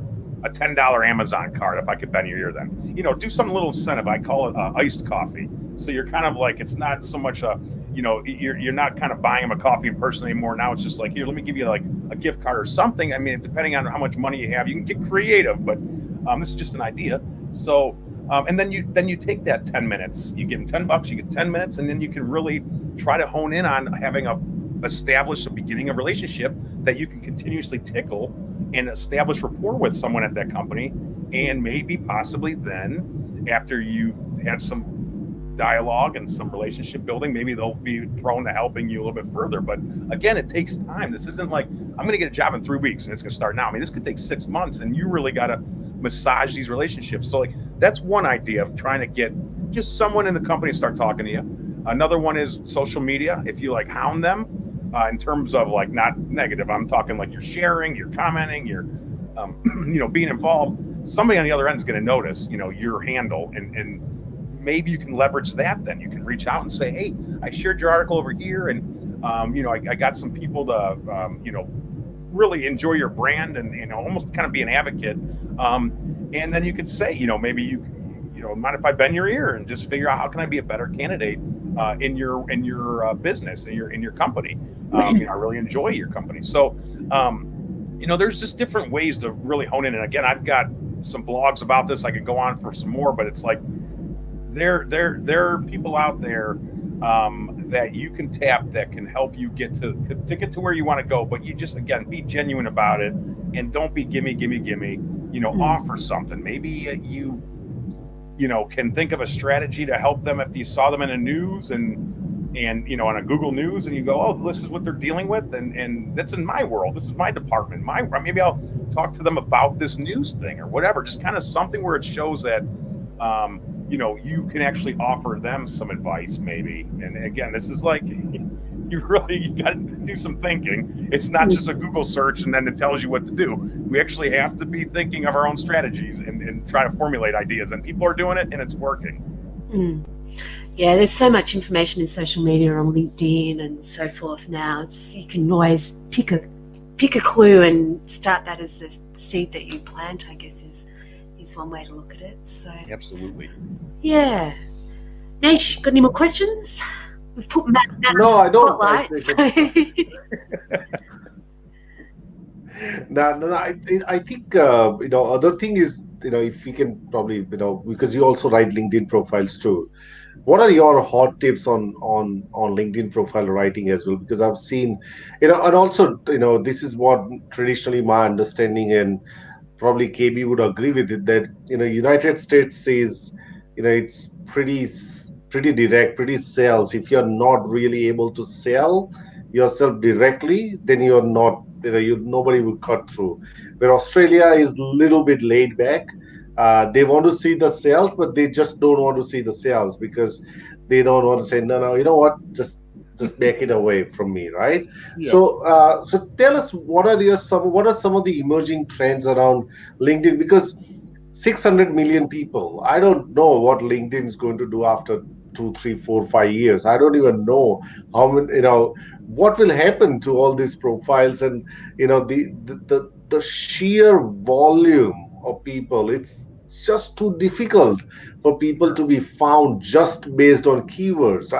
$10 Amazon card if I could bend your ear then. Do some little incentive. I call it iced coffee. So you're kind of like, it's not so much you're not kind of buying them a coffee in person anymore. Now it's just like, here, let me give you like a gift card or something. I mean, depending on how much money you have, you can get creative, but this is just an idea. So, and then you take that 10 minutes, you give them $10, you get 10 minutes, and then you can really try to hone in on having establish a beginning of relationship that you can continuously tickle and establish rapport with someone at that company. And maybe possibly then, after you had some dialogue and some relationship building, maybe they'll be prone to helping you a little bit further. But again, it takes time. This isn't like, I'm going to get a job in 3 weeks and it's going to start now. I mean, this could take 6 months, and you really got to massage these relationships. So like, that's one idea of trying to get just someone in the company to start talking to you. Another one is social media. If you like hound them, in terms of like, not negative, I'm talking like you're sharing, you're commenting, you're being involved, somebody on the other end is going to notice your handle, and maybe you can leverage that. Then you can reach out and say, hey, I shared your article over here, and I got some people to really enjoy your brand, and almost kind of be an advocate, and then you could say, maybe you mind if I bend your ear, and just figure out how can I be a better candidate in your business, in your company. I really enjoy your company. So, there's just different ways to really hone in. And again, I've got some blogs about this. I could go on for some more, but it's like there are people out there that you can tap that can help you get to where you want to go. But you just, again, be genuine about it and don't be gimme. Offer something. Maybe you can think of a strategy to help them if you saw them in the news and on a Google News, and you go, oh, this is what they're dealing with, and that's in my world. This is my department. Maybe I'll talk to them about this news thing or whatever. Just kind of something where it shows that you can actually offer them some advice, maybe. And again, this is like you got to do some thinking. It's not just a Google search and then it tells you what to do. We actually have to be thinking of our own strategies and try to formulate ideas. And people are doing it, and it's working. Mm. Yeah, there's so much information in social media, on LinkedIn and so forth now. You can always pick a clue and start that as the seed that you plant, I guess, is one way to look at it. So absolutely. Yeah. Naish, got any more questions? We've put Matt no, I don't. No, I think other thing is, if we can probably, because you also write LinkedIn profiles too. What are your hot tips on LinkedIn profile writing as well? Because I've seen, and also, this is what traditionally my understanding, and probably KB would agree with it, that, United States is, it's pretty direct, pretty sales. If you're not really able to sell yourself directly, then you're not, nobody will cut through. Where Australia is a little bit laid back. They want to see the sales, but they just don't want to see the sales because they don't want to say, no, you know what, just back it away from me, right? Yeah. So tell us, what are some of the emerging trends around LinkedIn? Because 600 million people, I don't know what LinkedIn is going to do after 2, 3, 4, 5 years. I don't even know how many, what will happen to all these profiles, and the sheer volume of people. It's just too difficult for people to be found just based on keywords.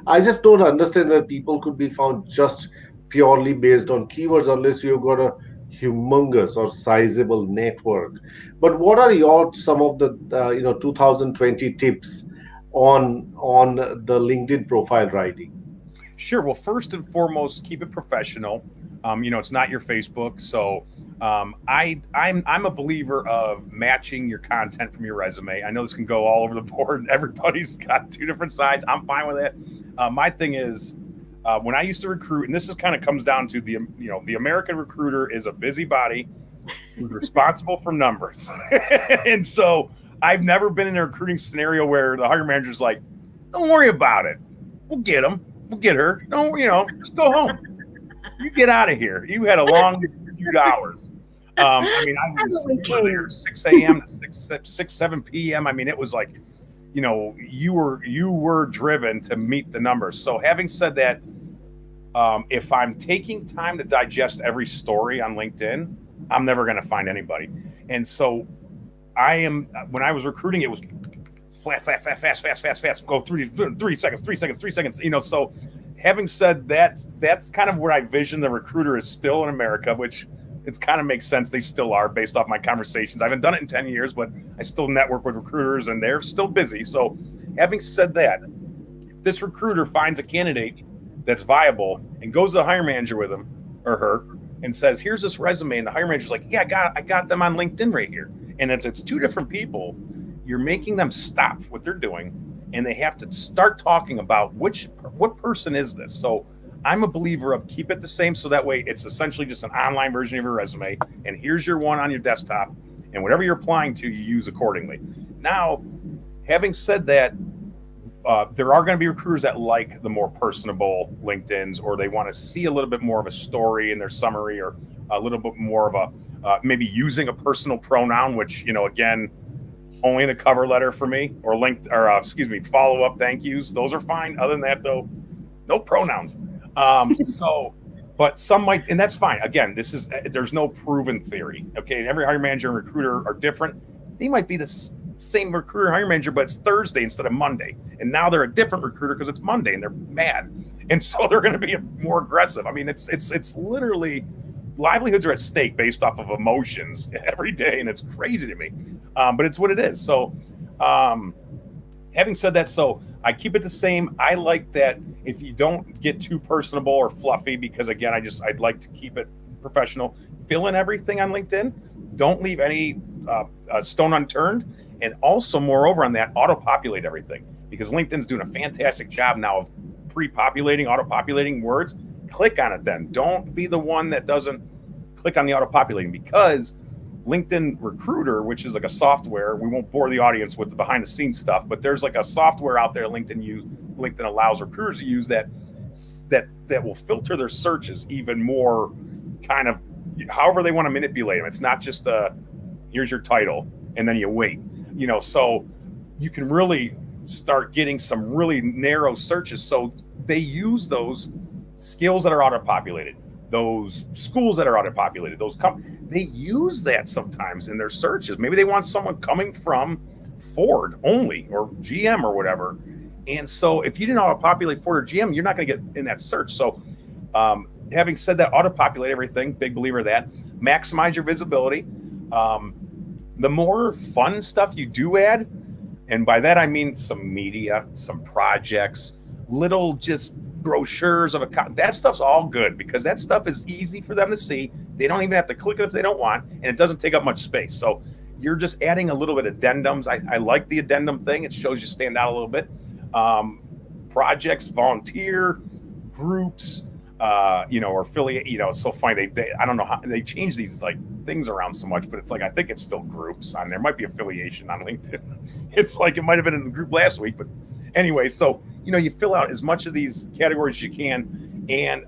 I just don't understand that people could be found just purely based on keywords unless you've got a humongous or sizable network. But what are some of the 2020 tips on the LinkedIn profile writing? Sure. Well, first and foremost, keep it professional. It's not your Facebook, so I'm a believer of matching your content from your resume. I know this can go all over the board. Everybody's got two different sides. I'm fine with it. My thing is, when I used to recruit, and this is kind of comes down to the American recruiter is a busybody who's responsible for numbers, and so I've never been in a recruiting scenario where the hiring manager's like, "Don't worry about it. We'll get him. We'll get her. Don't just go home. You get out of here. You had a long few hours." I was there 6 a.m. to 7 p.m. I mean, it was like, you were driven to meet the numbers. So having said that, if I'm taking time to digest every story on LinkedIn, I'm never going to find anybody. And so when I was recruiting, it was fast, go 3 seconds. So having said that, that's kind of where I vision the recruiter is still in America, which it kind of makes sense. They still are, based off my conversations. I haven't done it in 10 years, but I still network with recruiters and they're still busy. So having said that, if this recruiter finds a candidate that's viable and goes to the hiring manager with him or her and says, here's this resume, and the hiring manager's like, yeah, I got them on LinkedIn right here. And if it's two different people, you're making them stop what they're doing, and they have to start talking about what person is this. So I'm a believer of keep it the same, so that way it's essentially just an online version of your resume, and here's your one on your desktop, and whatever you're applying to, you use accordingly. Now, having said that, there are going to be recruiters that like the more personable LinkedIns, or they want to see a little bit more of a story in their summary, or a little bit more of a maybe using a personal pronoun, which, again, only in a cover letter for me, or follow-up thank yous. Those are fine. Other than that, though, no pronouns. But some might, and that's fine. Again, there's no proven theory. Okay, every hiring manager and recruiter are different. They might be same recruiter hiring manager, but it's Thursday instead of Monday. And now they're a different recruiter because it's Monday and they're mad. And so they're going to be more aggressive. I mean, it's literally livelihoods are at stake based off of emotions every day. And it's crazy to me. But it's what it is. So having said that, so I keep it the same. I like that if you don't get too personable or fluffy, because again, I'd like to keep it professional. Fill in everything on LinkedIn. Don't leave any stone unturned. And also, moreover, on that, auto-populate everything, because LinkedIn's doing a fantastic job now of pre-populating, auto-populating words. Click on it then. Don't be the one that doesn't click on the auto-populating, because LinkedIn Recruiter, which is like a software, we won't bore the audience with the behind-the-scenes stuff, but there's like a software out there LinkedIn allows recruiters to use that will filter their searches even more, kind of however they want to manipulate them. It's not just here's your title and then you wait, so you can really start getting some really narrow searches. So they use those skills that are auto-populated, those schools that are auto-populated, they use that sometimes in their searches. Maybe they want someone coming from Ford only or GM or whatever. And so if you didn't auto-populate Ford or GM, you're not going to get in that search. So having said that, auto-populate everything, big believer of that. Maximize your visibility. The more fun stuff you do add, and by that I mean some media, some projects, little just brochures of that stuff's all good, because that stuff is easy for them to see. They don't even have to click it if they don't want, and it doesn't take up much space. So you're just adding a little bit of addendums. I like the addendum thing. It shows you stand out a little bit. Projects, volunteer groups, or affiliate, it's so funny. They I don't know how they change these like things around so much, but it's like, I think it's still groups on there. Might be affiliation on LinkedIn. It's like, it might've been in the group last week, but anyway, so, you fill out as much of these categories as you can. And,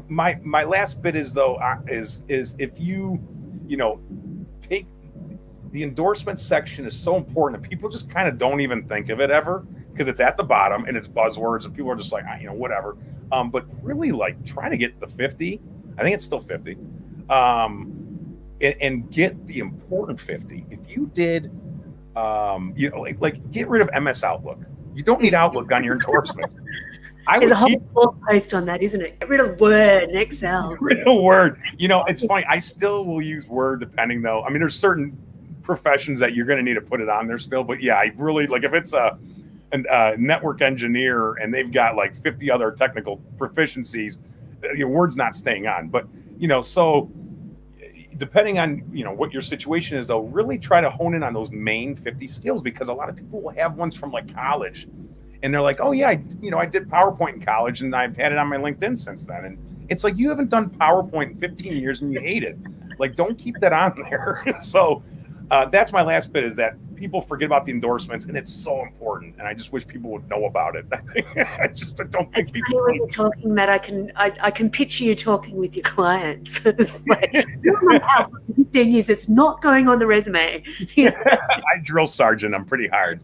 my last bit is though, is if you take the endorsement section is so important, and people just kind of don't even think of it ever, because it's at the bottom and it's buzzwords and people are just like, whatever. But really, like, trying to get the 50, I think it's still 50, and get the important 50. If you did, get rid of MS Outlook. You don't need Outlook on your endorsements. There's a whole blog post on that, isn't it? Get rid of Word and Excel. Get rid of Word. It's funny. I still will use Word depending, though. I mean, there's certain professions that you're going to need to put it on there still. But yeah, I really, like, if it's a network engineer and they've got like 50 other technical proficiencies, Word's not staying on. But, so depending on, what your situation is, though, really try to hone in on those main 50 skills, because a lot of people will have ones from like college and they're like, oh yeah, I did PowerPoint in college and I've had it on my LinkedIn since then. And it's like, you haven't done PowerPoint in 15 years and you hate it. Like, don't keep that on there. So that's my last bit, is that people forget about the endorsements, and it's so important. And I just wish people would know about it. I don't think people. When you're talking, Matt, I can picture you talking with your clients. It's like, for 15 years, it's not going on the resume. I drill sergeant. I'm pretty hard.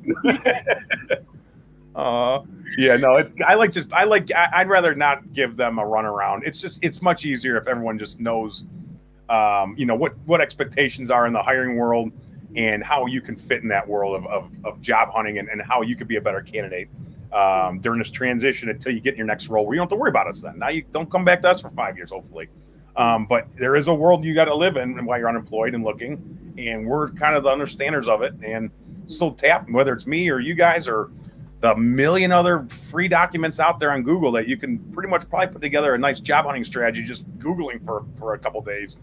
Yeah, no, I'd rather not give them a runaround. It's much easier if everyone just knows, what expectations are in the hiring world, and how you can fit in that world of job hunting, and how you could be a better candidate during this transition until you get in your next role, where you don't have to worry about us then. Now you don't come back to us for 5 years, hopefully. But there is a world you got to live in while you're unemployed and looking, and we're kind of the understanders of it. And so tap, whether it's me or you guys or the million other free documents out there on Google that you can pretty much probably put together a nice job hunting strategy just Googling for a couple days.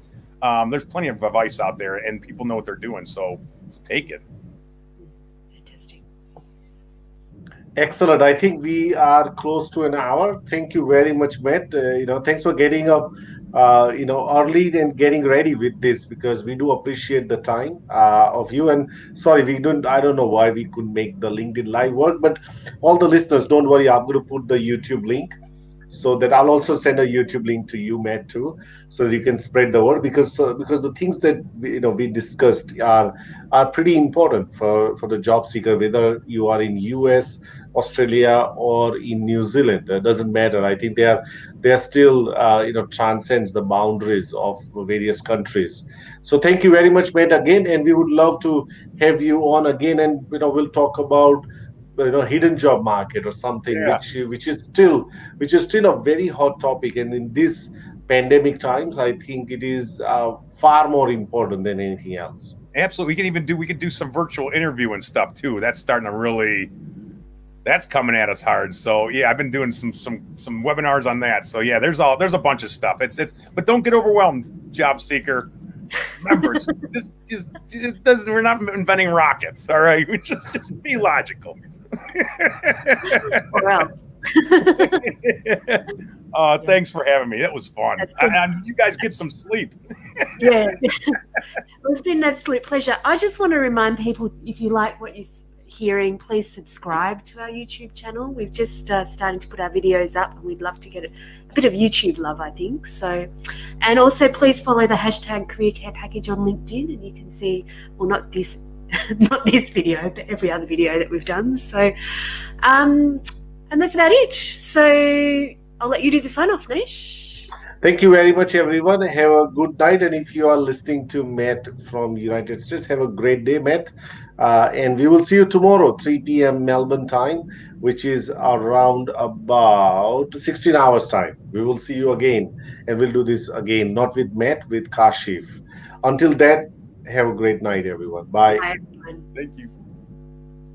There's plenty of advice out there, and people know what they're doing, so take it. Fantastic. Excellent. I think we are close to an hour. Thank you very much, Matt. Thanks for getting up, early and getting ready with this, because we do appreciate the time of you. And sorry, I don't know why we couldn't make the LinkedIn live work, but all the listeners, don't worry. I'm going to put the YouTube link so that I'll also send a YouTube link to you, Matt, too, so that you can spread the word, because the things that we discussed are pretty important for the job seeker, whether you are in US, Australia, or in New Zealand. It doesn't matter. I think they are still transcends the boundaries of various countries. So thank you very much, Matt, again, and we would love to have you on again, and we'll talk about hidden job market or something, Yeah, which is still a very hot topic, and in this pandemic times, I think it is far more important than anything else. absolutely. We could do some virtual interview and stuff too. That's starting to really that's coming at us hard. So yeah, I've been doing some webinars on that. So yeah, there's a bunch of stuff. It's but don't get overwhelmed, job seeker. Remember, just doesn't. We're not inventing rockets. All right, we just be logical. Or else. Thanks for having me. That was fun. You guys get some sleep. Yeah. Well, it's been an absolute pleasure. I just want to remind people, if you like what you're hearing, please subscribe to our YouTube channel. We've just starting to put our videos up, and we'd love to get a bit of YouTube love, I think. So, and also please follow the hashtag Career Care Package on LinkedIn, and you can see, well, not this video, but every other video that we've done. So, and that's about it. So I'll let you do the sign off, Naish. Thank you very much, everyone. Have a good night. And if you are listening to Matt from the United States, have a great day, Matt. And we will see you tomorrow, 3 p.m. Melbourne time, which is around about 16 hours time. We will see you again, and we'll do this again, not with Matt, with Kashif. Until then, have a great night, everyone. Bye. Bye, everyone. Thank you.